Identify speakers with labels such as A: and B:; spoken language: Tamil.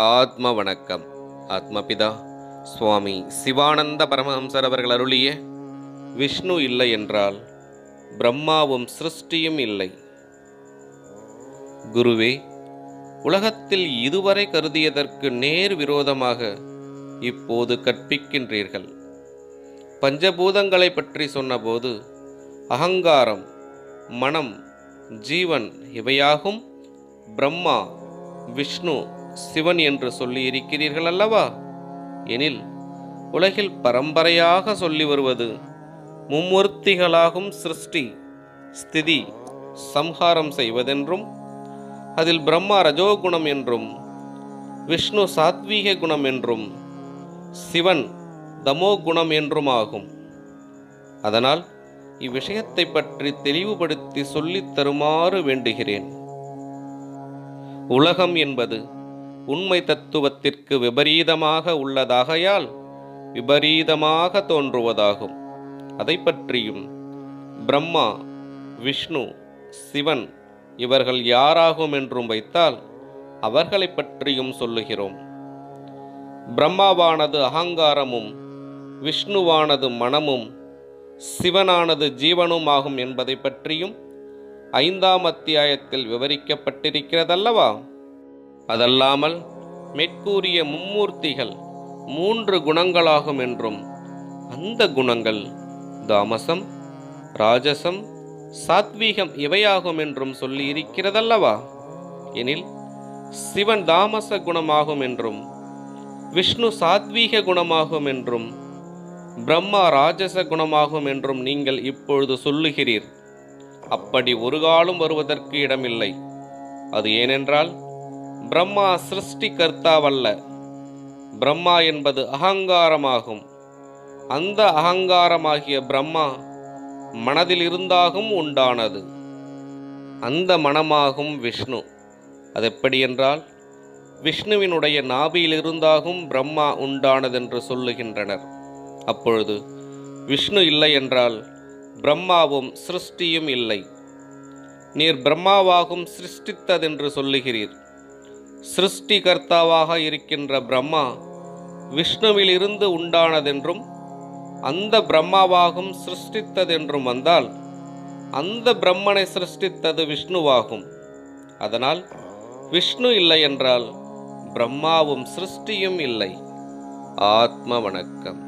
A: ஆத்ம வணக்கம். ஆத்மபிதா சுவாமி சிவானந்த பரமஹம்சர் அவர்கள் அருளிய விஷ்ணு இல்லை என்றால் பிரம்மாவும் சிருஷ்டியும் இல்லை. குருவே, உலகத்தில் இதுவரை கருதியதற்கு நேர் விரோதமாக இப்போது கற்பிக்கின்றீர்கள். பஞ்சபூதங்களை பற்றி சொன்னபோது அகங்காரம், மனம், ஜீவன் இவையாகும் பிரம்மா, விஷ்ணு, சிவன் என்று சொல்லி இருக்கிறீர்கள் அல்லவா? எனில் உலகில் பரம்பரையாக சொல்லி வருவது மும்மூர்த்திகளாகும் சிருஷ்டி, ஸ்திதி, சம்ஹாரம் செய்வதென்றும், அதில் பிரம்மா ரஜோகுணம் என்றும், விஷ்ணு சாத்வீக குணம் என்றும், சிவன் தமோ குணம் என்றும் ஆகும். அதனால் இவ்விஷயத்தை பற்றி தெளிவுபடுத்தி சொல்லித் தருமாறு வேண்டுகிறேன். உலகம் என்பது உண்மை தத்துவத்திற்கு விபரீதமாக உள்ளதாகையால் விபரீதமாக தோன்றுவதாகும். அதை பற்றியும் பிரம்மா, விஷ்ணு, சிவன் இவர்கள் யாராகும் என்றும் வைத்தால் அவர்களை பற்றியும் சொல்லுகிறோம். பிரம்மாவானது அகங்காரமும், விஷ்ணுவானது மனமும், சிவனானது ஜீவனும் ஆகும் என்பதை பற்றியும் 5ஆம் அத்தியாயத்தில் விவரிக்கப்பட்டிருக்கிறதல்லவா? அதல்லாமல் மேற்கூறிய மும்மூர்த்திகள் 3 குணங்களாகும் என்றும், அந்த குணங்கள் தாமசம், ராஜசம், சாத்வீகம் இவையாகும் என்றும் சொல்லி இருக்கிறதல்லவா? எனில் சிவன் தாமச குணமாகும் என்றும், விஷ்ணு சாத்வீக குணமாகும் என்றும், பிரம்மா ராஜச குணமாகும் என்றும் நீங்கள் இப்பொழுது சொல்லுகிறீர். அப்படி ஒரு காலம் வருவதற்கு இடமில்லை. அது ஏனென்றால் பிரம்மா சிருஷ்டி கர்த்தாவல்ல. பிரம்மா என்பது அகங்காரமாகும். அந்த அகங்காரமாகிய பிரம்மா மனதில் இருந்தாகும் உண்டானது. அந்த மனமாகும் விஷ்ணு. அதெப்படி என்றால் விஷ்ணுவினுடைய நாபியிலிருந்தாகும் பிரம்மா உண்டானதென்று சொல்லுகின்றனர். அப்பொழுது விஷ்ணு இல்லை என்றால் பிரம்மாவும் சிருஷ்டியும் இல்லை. நீர் பிரம்மாவாகும் சிருஷ்டித்ததென்று சொல்லுகிறீர். சிருஷ்டிகர்த்தாவாக இருக்கின்ற பிரம்மா விஷ்ணுவிலிருந்து உண்டானதென்றும், அந்த பிரம்மாவாகும் சிருஷ்டித்ததென்றும் வந்தால் அந்த பிரம்மனை சிருஷ்டித்தது விஷ்ணுவாகும். அதனால் விஷ்ணு இல்லை என்றால் பிரம்மாவும் சிருஷ்டியும் இல்லை. ஆத்ம வணக்கம்.